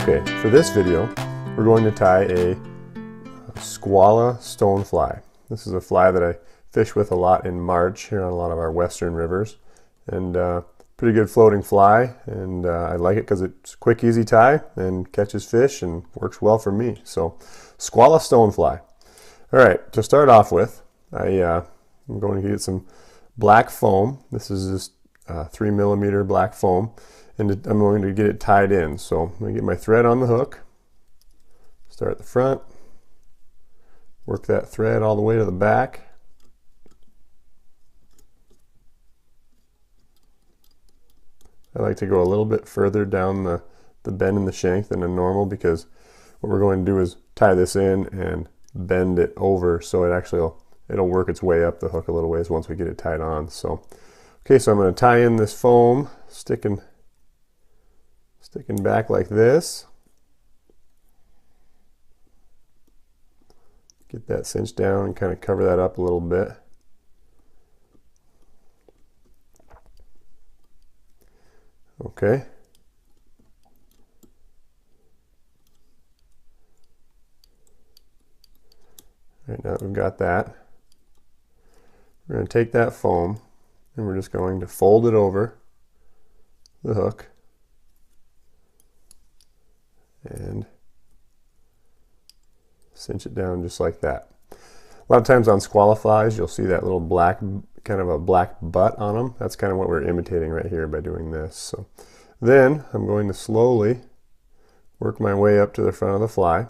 Okay, for this video, we're going to tie a Skwala Stonefly. This is a fly that I fish with a lot in March here on a lot of our western rivers, and pretty good floating fly, and I like it because it's a quick, easy tie and catches fish and works well for me. So, Skwala Stonefly. All right, to start off with, I'm going to get some black foam. This is just 3mm black foam, and I'm going to get it tied in. So I'm going to get my thread on the hook, start at the front, work that thread all the way to the back. I like to go a little bit further down the bend in the shank than a normal, because what we're going to do is tie this in and bend it over so it'll work its way up the hook a little ways once we get it tied on. So okay, so I'm going to tie in this foam, sticking back like this. Get that cinched down and kind of cover that up a little bit. Okay. All right, now that we've got that, we're going to take that foam and we're just going to fold it over the hook and cinch it down just like that. A lot of times on Skwala flies, you'll see that little black, kind of a black butt on them. That's kind of what we're imitating right here by doing this. So then I'm going to slowly work my way up to the front of the fly.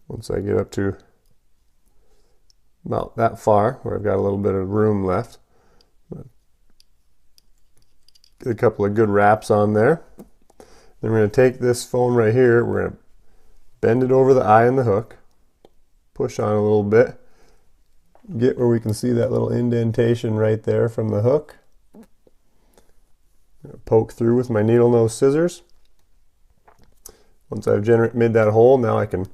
Once I get up to about that far, where I've got a little bit of room left, get a couple of good wraps on there. Then we're going to take this foam right here, we're going to bend it over the eye and the hook, push on a little bit, get where we can see that little indentation right there from the hook. I'm going to poke through with my needle nose scissors. Once I've made that hole, now I can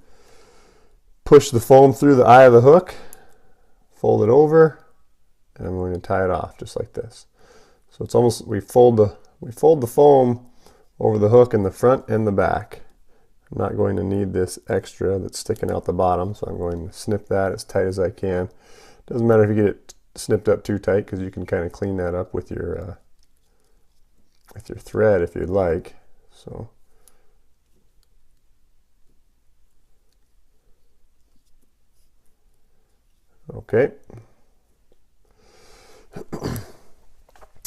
push the foam through the eye of the hook, fold it over, and I'm going to tie it off just like this. So it's almost, we fold the foam over the hook in the front and the back. I'm not going to need this extra that's sticking out the bottom, so I'm going to snip that as tight as I can. Doesn't matter if you get it snipped up too tight, because you can kind of clean that up with your thread if you'd like. So okay.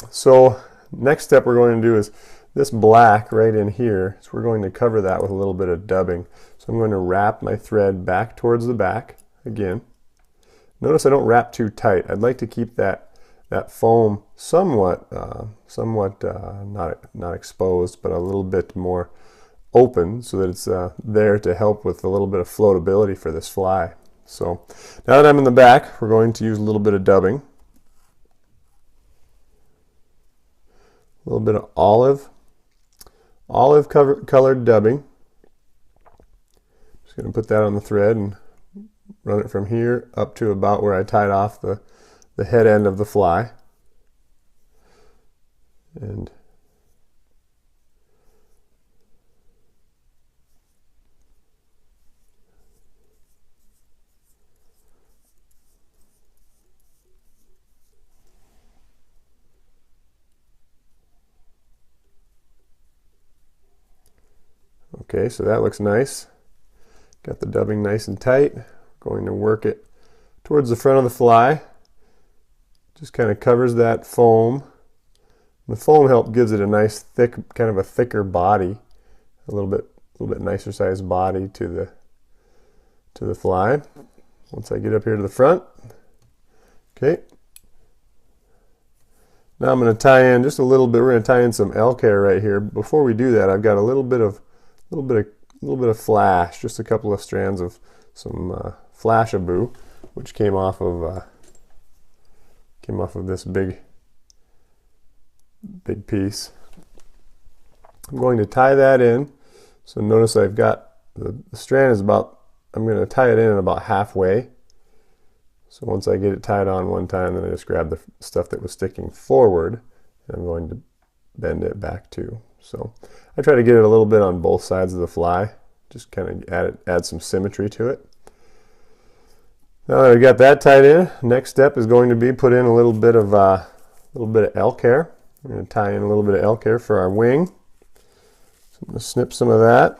So next step we're going to do is this black right in here. So we're going to cover that with a little bit of dubbing. So I'm going to wrap my thread back towards the back again. Notice I don't wrap too tight. I'd like to keep that foam somewhat not exposed, but a little bit more open, so that it's there to help with a little bit of floatability for this fly. So now that I'm in the back, we're going to use a little bit of dubbing. A little bit of olive colored dubbing. Just going to put that on the thread and run it from here up to about where I tied off the head end of the fly. And okay, so that looks nice. Got the dubbing nice and tight. Going to work it towards the front of the fly. Just kind of covers that foam. The foam gives it a nice thick, kind of a thicker body, a little bit nicer sized body to the fly. Once I get up here to the front, okay. Now I'm going to tie in just a little bit. We're going to tie in some elk hair right here. Before we do that, I've got a little bit of flash, just a couple of strands of some flashaboo, which came off of this big piece. I'm going to tie that in. So notice I've got the strand is about, I'm going to tie it in about halfway. So once I get it tied on one time, then I just grab the stuff that was sticking forward, and I'm going to bend it back too. So I try to get it a little bit on both sides of the fly, just kind of add some symmetry to it. Now that we got that tied in, next step is going to be put in a little bit of elk hair. We're going to tie in a little bit of elk hair for our wing. So I'm going to snip some of that.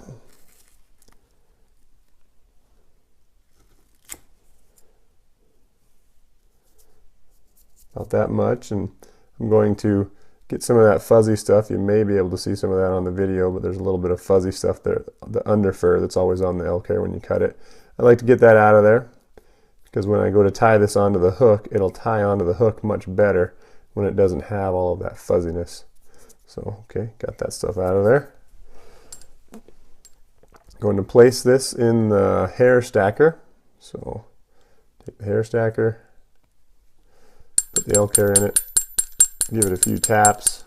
About that much, and I'm going to get some of that fuzzy stuff. You may be able to see some of that on the video, but there's a little bit of fuzzy stuff there, the under fur that's always on the elk hair when you cut it. I like to get that out of there, because when I go to tie this onto the hook, it'll tie onto the hook much better when it doesn't have all of that fuzziness. So, okay, got that stuff out of there. Going to place this in the hair stacker. So, take the hair stacker, put the elk hair in it, give it a few taps.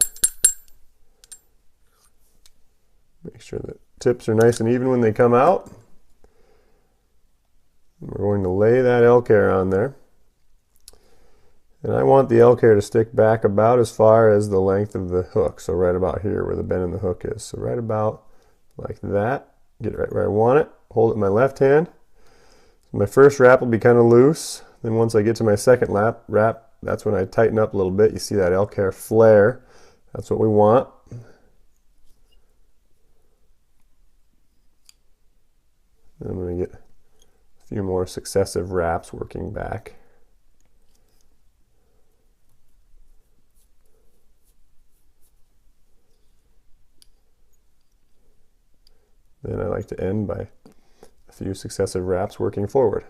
Make sure the tips are nice and even when they come out. We're going to lay that elk hair on there. And I want the elk hair to stick back about as far as the length of the hook. So right about here where the bend in the hook is. So right about like that. Get it right where I want it. Hold it in my left hand. So my first wrap will be kind of loose. Then once I get to my second wrap, that's when I tighten up a little bit. You see that elk hair flare. That's what we want. I'm going to get a few more successive wraps working back. Then I like to end by a few successive wraps working forward.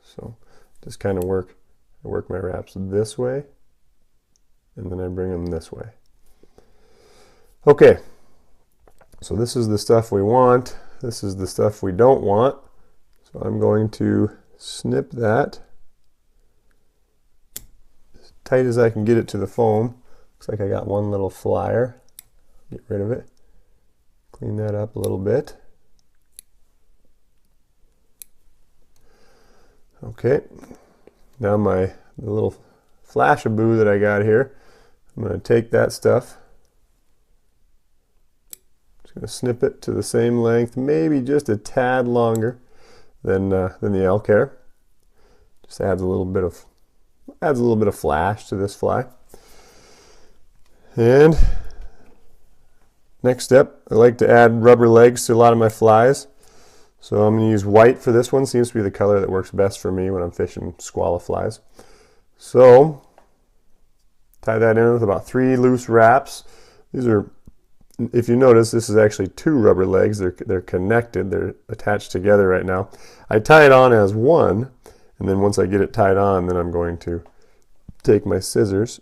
So just kind of I work my wraps this way, and then I bring them this way. Okay, so this is the stuff we want. This is the stuff we don't want. So I'm going to snip that as tight as I can get it to the foam. Looks like I got one little flyer. Get rid of it. Clean that up a little bit. Okay, now the little flashaboo that I got here, I'm going to take that stuff, just going to snip it to the same length, maybe just a tad longer than the elk hair. Just adds a little bit of flash to this fly. And next step, I like to add rubber legs to a lot of my flies. So I'm going to use white for this one. Seems to be the color that works best for me when I'm fishing squala flies. So tie that in with about 3 loose wraps. These are, if you notice, this is actually 2 rubber legs. They're connected. They're attached together right now. I tie it on as one, and then once I get it tied on, then I'm going to take my scissors.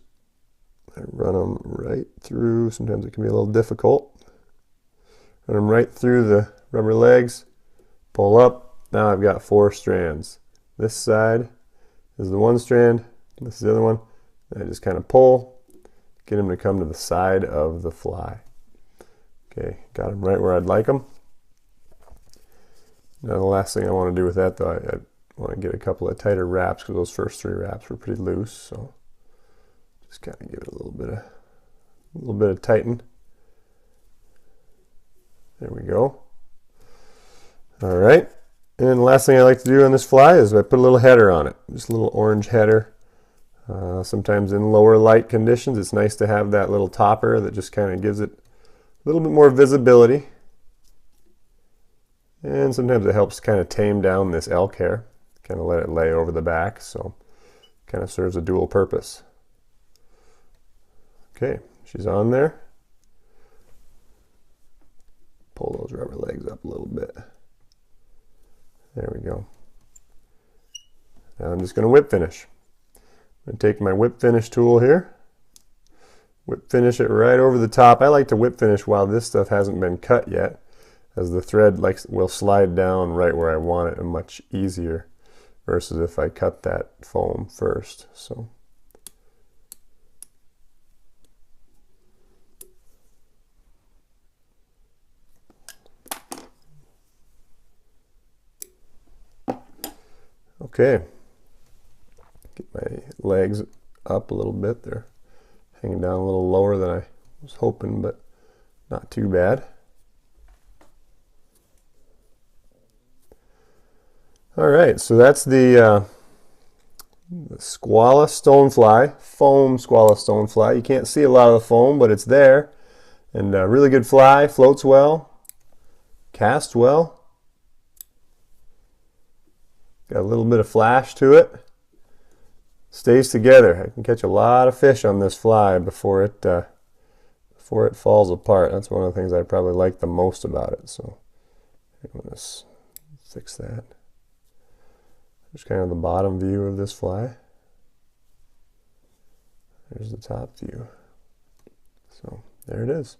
I run them right through. Sometimes it can be a little difficult. Run them right through the rubber legs. Pull up. Now I've got 4 strands. This side is the one strand. This is the other one. And I just kind of pull, get them to come to the side of the fly. Okay, got them right where I'd like them. Now the last thing I want to do with that, though, I want to get a couple of tighter wraps because those first 3 wraps were pretty loose. So just kind of give it a little bit of tighten. There we go. All right, and the last thing I like to do on this fly is I put a little header on it, just a little orange header. Sometimes in lower light conditions, it's nice to have that little topper that just kind of gives it a little bit more visibility. And sometimes it helps kind of tame down this elk hair, kind of let it lay over the back, so it kind of serves a dual purpose. Okay, she's on there. Pull those rubber legs up a little bit. There we go. Now I'm just going to whip finish. I'm going to take my whip finish tool here, whip finish it right over the top. I like to whip finish while this stuff hasn't been cut yet, as the thread will slide down right where I want it, and much easier versus if I cut that foam first. So okay, Get my legs up a little bit. They're hanging down a little lower than I was hoping, but not too bad. All right, so that's the Skwala Stonefly, foam Skwala Stonefly. You can't see a lot of the foam, but it's there. And a really good fly, floats well, casts well. Got a little bit of flash to it. Stays together. I can catch a lot of fish on this fly before it falls apart. That's one of the things I probably like the most about it. So I'm going to fix that. There's kind of the bottom view of this fly. There's the top view. So there it is.